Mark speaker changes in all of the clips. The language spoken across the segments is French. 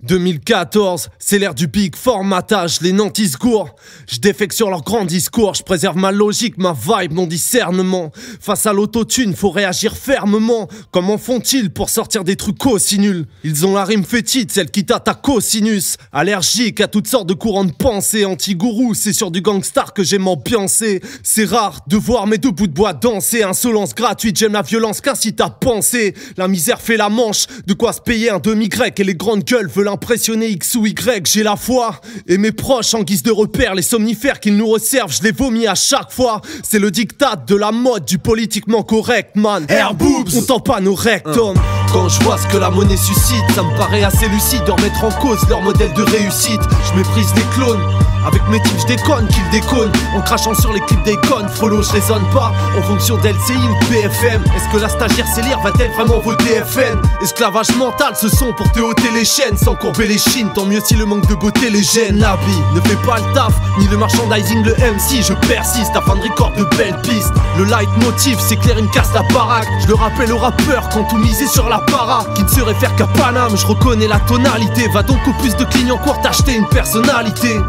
Speaker 1: 2014, c'est l'ère du big formatage, les nantis se gourent. Je défecte sur leur grand discours, je préserve ma logique, ma vibe, mon discernement. Face à l'autotune, faut réagir fermement. Comment font-ils pour sortir des trucs aussi nuls? Ils ont la rime fétide, celle qui tâte à cosinus. Allergique à toutes sortes de courants de pensée. Anti-gourou, c'est sur du gangstar que j'aime ambiancer. C'est rare de voir mes deux bouts de bois danser. Insolence gratuite, j'aime la violence qu'incite à penser. La misère fait la manche, de quoi se payer un demi-grec. Et les grandes gueules veulent impressionner X ou Y. J'ai la foi et mes proches en guise de repère. Les somnifères qu'ils nous resservent, je les vomis à chaque fois. C'est le diktat de la mode, du politiquement correct, man. Air boobs, on tend pas nos rectums. Quand je vois ce que la monnaie suscite, ça me paraît assez lucide de remettre en cause leur modèle de réussite. Je méprise les clones, avec mes types je déconne qu'ils déconnent. En crachant sur les clips d'Akon, follow je raisonne pas en fonction d'LCI ou de BFM. Est-ce que la stagiaire Célire va-t-elle vraiment voter FN? Esclavage mental ce sont pour te ôter les chaînes sans courber les chines. Tant mieux si le manque de beauté les gêne. L'habit ne fait pas le taf, ni le merchandising, le MC. Je persiste afin de record de belles pistes. Le leitmotiv s'éclaire, une casse la baraque. Je le rappelle aux rappeurs quand tout misé sur la para, qui ne se réfère qu'à Paname. Je reconnais la tonalité, va donc au plus de clients court t'acheter une personnalité.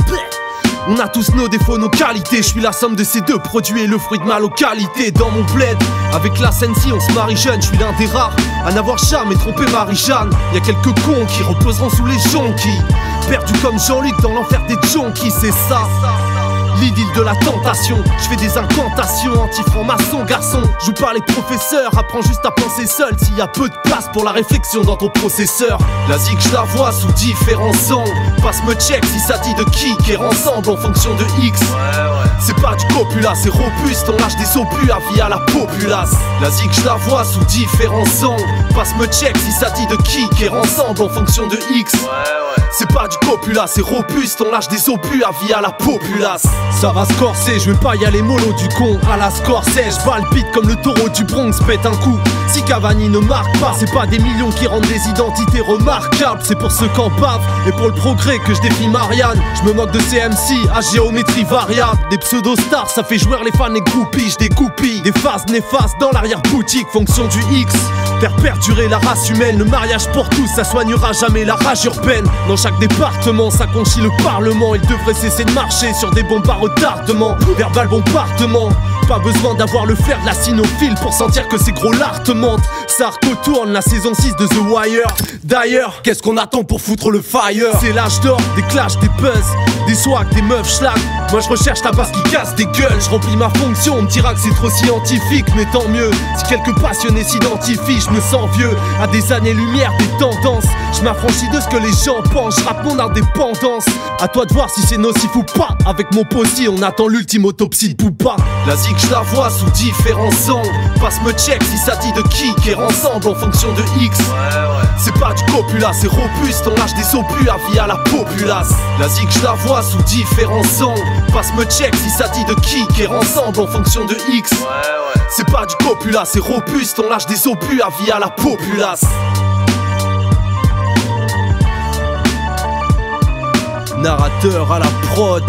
Speaker 1: On a tous nos défauts, nos qualités. Je suis la somme de ces deux produits et le fruit de ma localité. Dans mon bled, avec la Sensi, on se marie jeune. Je suis l'un des rares à n'avoir jamais trompé Marie-Jeanne. Y'a quelques cons qui reposeront sous les jonquilles, perdus comme Jean-Luc dans l'enfer des junkies, c'est ça. L'idylle de la tentation, je fais des incantations anti-franc-maçon, garçon. Joue pas les professeurs, apprends juste à penser seul. S'il y a peu de place pour la réflexion dans ton processeur. La zik je la vois sous différents angles. Passe me check si ça dit de qui est ensemble en fonction de X. C'est pas du copula, c'est robuste, on lâche des opus à vie à la populace. La zik je la vois sous différents angles. Passe me check si ça dit de qui est ensemble en fonction de X. C'est pas du copula, c'est robuste, on lâche des opus à vie à la populace. Ça va se corser, je vais pas y aller mollo du con. À la Scorsese, je palpite comme le taureau du Bronx, pète un coup. Si Cavani ne marque pas, c'est pas des millions qui rendent des identités remarquables. C'est pour ceux qu'en bavent et pour le progrès que je défie Marianne. Je me moque de CMC à géométrie variable. Des pseudo-stars, ça fait jouer les fans et groupies. Je découpille des phases néfastes dans l'arrière-boutique, fonction du X. Faire perdurer la race humaine, le mariage pour tous, ça soignera jamais la rage urbaine. Dans chaque département, ça conchit le parlement. Il devrait cesser de marcher sur des bombes à retardement. Verbal bombardement, pas besoin d'avoir le flair de la cynophile pour sentir que c'est gros l'art mente. Ça retourne la saison 6 de The Wire. D'ailleurs, qu'est-ce qu'on attend pour foutre le fire? C'est l'âge d'or, des clashs, des buzz, des swags, des meufs schlag. Moi je recherche la base qui casse des gueules. Je remplis ma fonction, on me dira que c'est trop scientifique. Mais tant mieux, si quelques passionnés s'identifient. Je me sens vieux, à des années-lumière des tendances. Je m'affranchis de ce que les gens pensent. Je rappe mon indépendance. À toi de voir si c'est nocif ou pas. Avec mon possi, on attend l'ultime autopsie de Booba. La zik je la vois sous différents angles. Passe me check si ça dit de qui est ensemble en fonction de X. C'est pas du copula, c'est robuste, on lâche des opus à vie à la populace. La zik je la vois sous différents angles. Passe me check si ça dit de qui est ensemble en fonction de X. C'est pas du copula, c'est robuste, on lâche des opus à vie à la populace. Narrateur à la prod.